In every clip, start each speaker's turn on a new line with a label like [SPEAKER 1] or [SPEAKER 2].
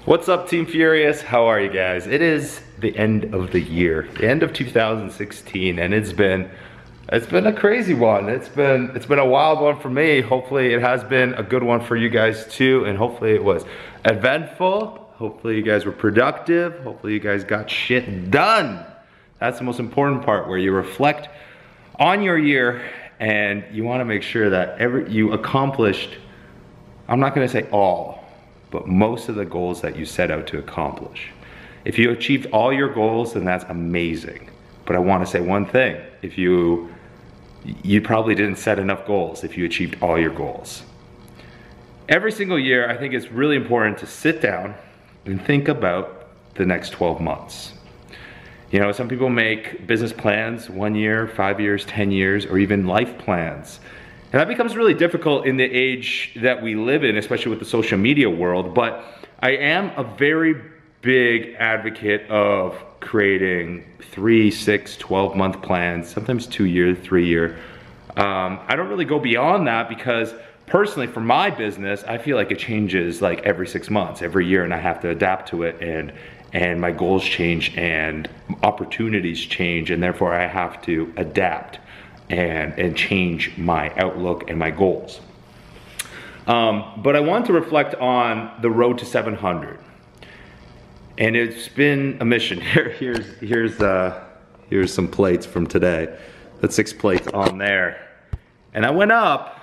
[SPEAKER 1] What's up, Team Furious? How are you guys? It is the end of the year, the end of 2016, and it's been a crazy one. It's been a wild one for me. Hopefully it has been a good one for you guys too, and hopefully it was eventful. Hopefully you guys were productive. Hopefully you guys got shit done. That's the most important part, where you reflect on your year and you want to make sure that you accomplished, I'm not going to say all, but most of the goals that you set out to accomplish. If you achieved all your goals, then that's amazing. But I want to say one thing: if you probably didn't set enough goals if you achieved all your goals. Every single year, I think it's really important to sit down and think about the next 12 months. You know, some people make business plans 1 year, 5 years, 10 years, or even life plans. And that becomes really difficult in the age that we live in, especially with the social media world. But I am a very big advocate of creating 3, 6, 12-month plans, sometimes 2 year, 3 year. I don't really go beyond that because personally for my business, I feel like it changes like every 6 months, every year, and I have to adapt to it, and my goals change and opportunities change, and therefore I have to adapt and change my outlook and my goals. But I want to reflect on the road to 700. And it's been a mission. Here's some plates from today. That's 6 plates on there. And I went up,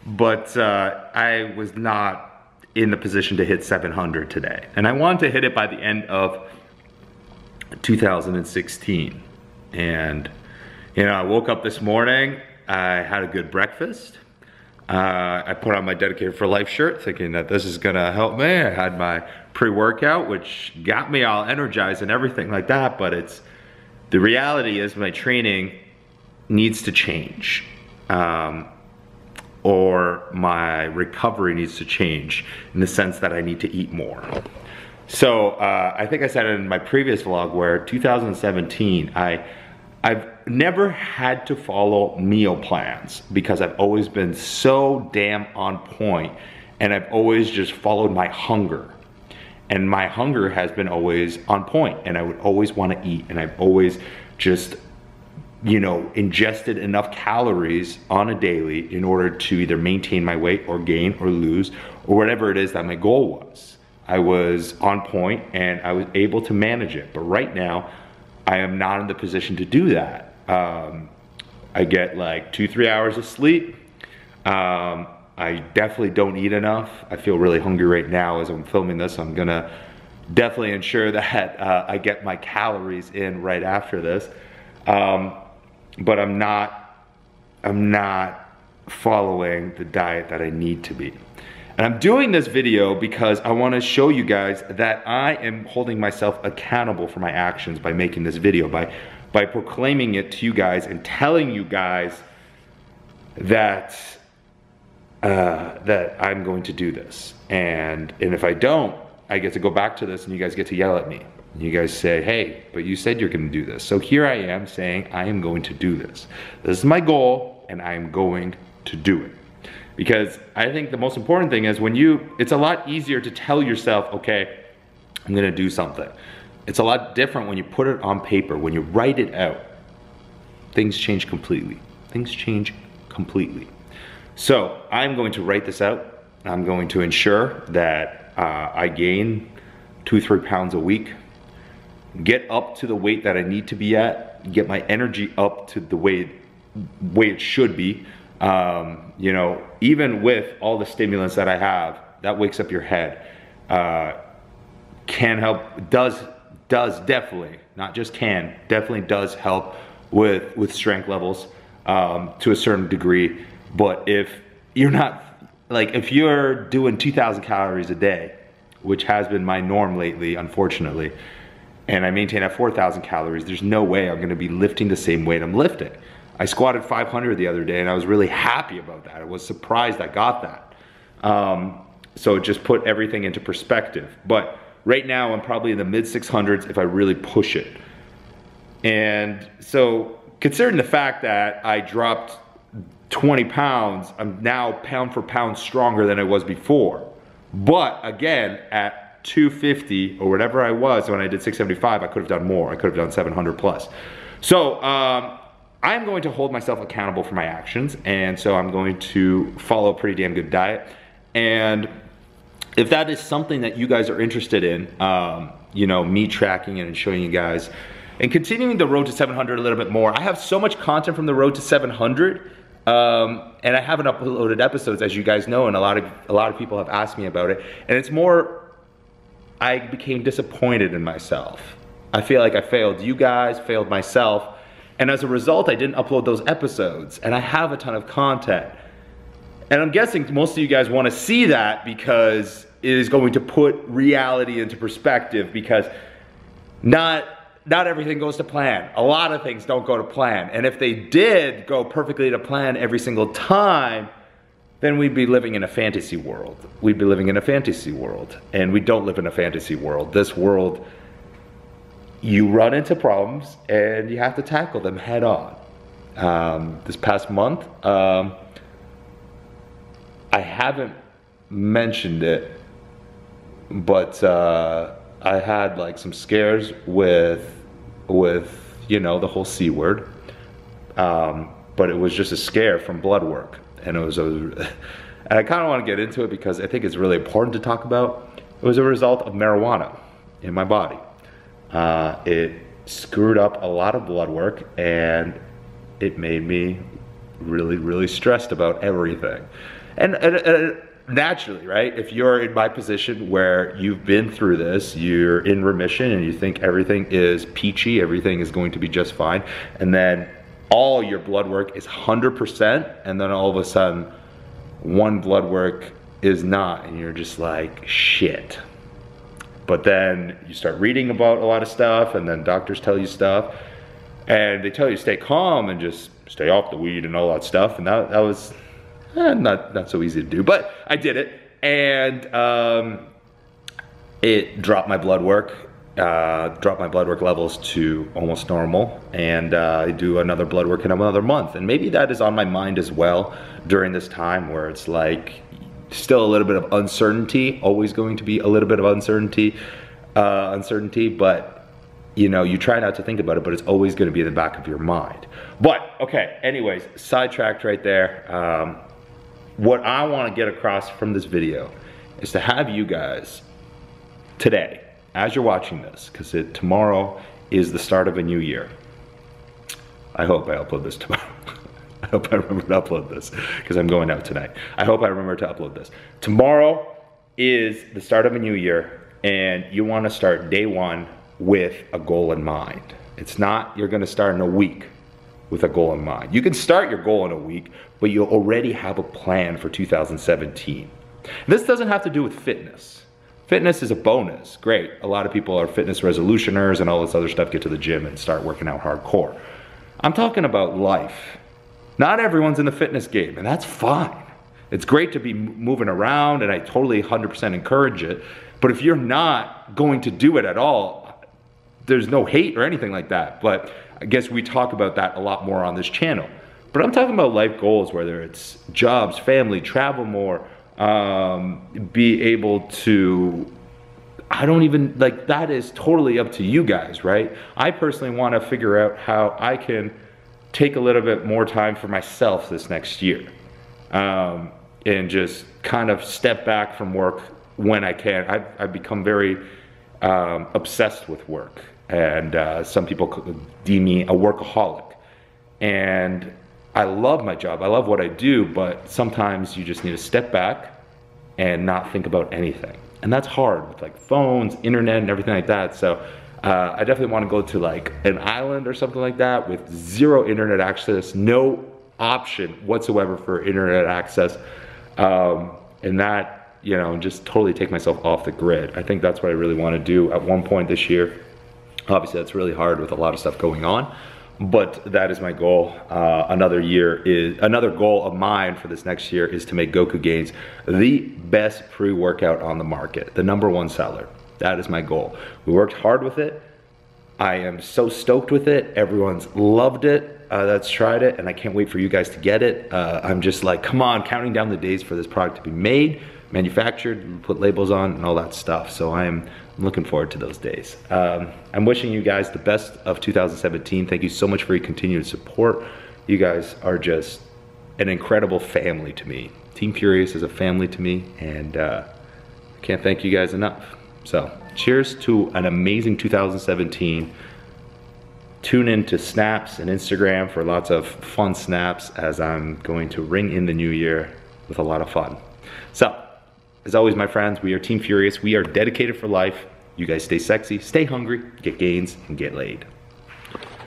[SPEAKER 1] but I was not in the position to hit 700 today. And I wanted to hit it by the end of 2016. And you know, I woke up this morning, I had a good breakfast. I put on my Dedicated for Life shirt thinking that this is gonna help me. I had my pre-workout, which got me all energized and everything like that, but the reality is my training needs to change. Or my recovery needs to change in the sense that I need to eat more. So I think I said it in my previous vlog where 2017, I've never had to follow meal plans because I've always been so damn on point, and I've always just followed my hunger. And my hunger has been always on point, and I would always want to eat, and I've always just, you know, ingested enough calories on a daily in order to either maintain my weight or gain or lose or whatever it is that my goal was. I was on point and I was able to manage it. But right now, I am not in the position to do that. I get like 2-3 hours of sleep. I definitely don't eat enough. I feel really hungry right now as I'm filming this. I'm gonna definitely ensure that I get my calories in right after this. But I'm not following the diet that I need to be. And I'm doing this video because I want to show you guys that I am holding myself accountable for my actions by making this video, by proclaiming it to you guys and telling you guys that that I'm going to do this. And if I don't, I get to go back to this and you guys get to yell at me. You guys say, hey, but you said you're going to do this. So here I am saying I am going to do this. This is my goal and I am going to do it. Because I think the most important thing is it's a lot easier to tell yourself, okay, I'm gonna do something. It's a lot different when you put it on paper, when you write it out. Things change completely. Things change completely. So I'm going to write this out. I'm going to ensure that I gain 2-3 pounds a week, get up to the weight that I need to be at, get my energy up to the way it should be. You know, even with all the stimulants that I have, that wakes up your head, can help, does definitely, not just can, definitely does help with strength levels to a certain degree. But if you're not, like if you're doing 2,000 calories a day, which has been my norm lately, unfortunately, and I maintain at 4,000 calories, there's no way I'm gonna be lifting the same weight I'm lifting. I squatted 500 the other day and I was really happy about that. I was surprised I got that. So it just put everything into perspective. But right now I'm probably in the mid 600s if I really push it. And so considering the fact that I dropped 20 pounds, I'm now pound for pound stronger than I was before. But again, at 250 or whatever I was when I did 675, I could have done more. I could have done 700 plus. So I'm going to hold myself accountable for my actions, and so I'm going to follow a pretty damn good diet. And if that is something that you guys are interested in, you know, me tracking it and showing you guys and continuing the road to 700 a little bit more. I have so much content from the road to 700, and I haven't uploaded episodes, as you guys know, and a lot of people have asked me about it. And it's more, I became disappointed in myself. I feel like I failed you guys, failed myself, and as a result, I didn't upload those episodes. And I have a ton of content. And I'm guessing most of you guys want to see that because it is going to put reality into perspective, because not everything goes to plan. A lot of things don't go to plan. And if they did go perfectly to plan every single time, then we'd be living in a fantasy world. We'd be living in a fantasy world. And we don't live in a fantasy world. This world, you run into problems and you have to tackle them head on. This past month, I haven't mentioned it, but I had like some scares with you know, the whole C word, but it was just a scare from blood work, and it was and I kind of want to get into it because I think it's really important to talk about. It was a result of marijuana in my body. It screwed up a lot of blood work, and it made me really stressed about everything. And naturally, right? If you're in my position where you've been through this, you're in remission and you think everything is peachy, everything is going to be just fine, and then all your blood work is 100%, and then all of a sudden one blood work is not, and you're just like, shit. But then you start reading about a lot of stuff, and then doctors tell you stuff, and they tell you to stay calm and just stay off the weed and all that stuff, and that was not so easy to do, but I did it, and it dropped my blood work, levels to almost normal, and I do another blood work in another month, and maybe that is on my mind as well during this time where it's like still a little bit of uncertainty, always going to be a little bit of uncertainty, but you know, you try not to think about it, but it's always going to be in the back of your mind. But okay, anyways, sidetracked right there. What I want to get across from this video is to have you guys today, as you're watching this, because tomorrow is the start of a new year. I hope I upload this tomorrow. I hope I remember to upload this because I'm going out tonight. I hope I remember to upload this. Tomorrow is the start of a new year, and you want to start day one with a goal in mind. It's not you're going to start in a week with a goal in mind. You can start your goal in a week, but you'll already have a plan for 2017. This doesn't have to do with fitness. Fitness is a bonus, great. A lot of people are fitness resolutioners and all this other stuff, get to the gym and start working out hardcore. I'm talking about life. Not everyone's in the fitness game, and that's fine. It's great to be moving around, and I totally 100% encourage it. But if you're not going to do it at all, there's no hate or anything like that. But I guess we talk about that a lot more on this channel. But I'm talking about life goals, whether it's jobs, family, travel more, be able to, I don't even, like, that is totally up to you guys, right? I personally want to figure out how I can take a little bit more time for myself this next year, and just kind of step back from work when I can. I've become very obsessed with work, and some people deem me a workaholic, and I love my job, I love what I do, but sometimes you just need to step back and not think about anything. And that's hard with like phones, internet, and everything like that. So I definitely want to go to like an island or something like that with zero internet access, no option whatsoever for internet access. And that, you know, just totally take myself off the grid. I think that's what I really want to do at one point this year. Obviously that's really hard with a lot of stuff going on, but that is my goal. Another goal of mine for this next year is to make Goku Gains the best pre-workout on the market, the #1 seller. That is my goal. We worked hard with it. I am so stoked with it. Everyone's loved it that's tried it, and I can't wait for you guys to get it. I'm just like, come on, counting down the days for this product to be made, manufactured, put labels on, and all that stuff. So I'm looking forward to those days. I'm wishing you guys the best of 2017. Thank you so much for your continued support. You guys are just an incredible family to me. Team Furious is a family to me, and I can't thank you guys enough. So cheers to an amazing 2017. Tune in to Snaps and Instagram for lots of fun snaps as I'm going to ring in the new year with a lot of fun. So, as always, my friends, we are Team Furious. We are dedicated for life. You guys stay sexy, stay hungry, get gains, and get laid.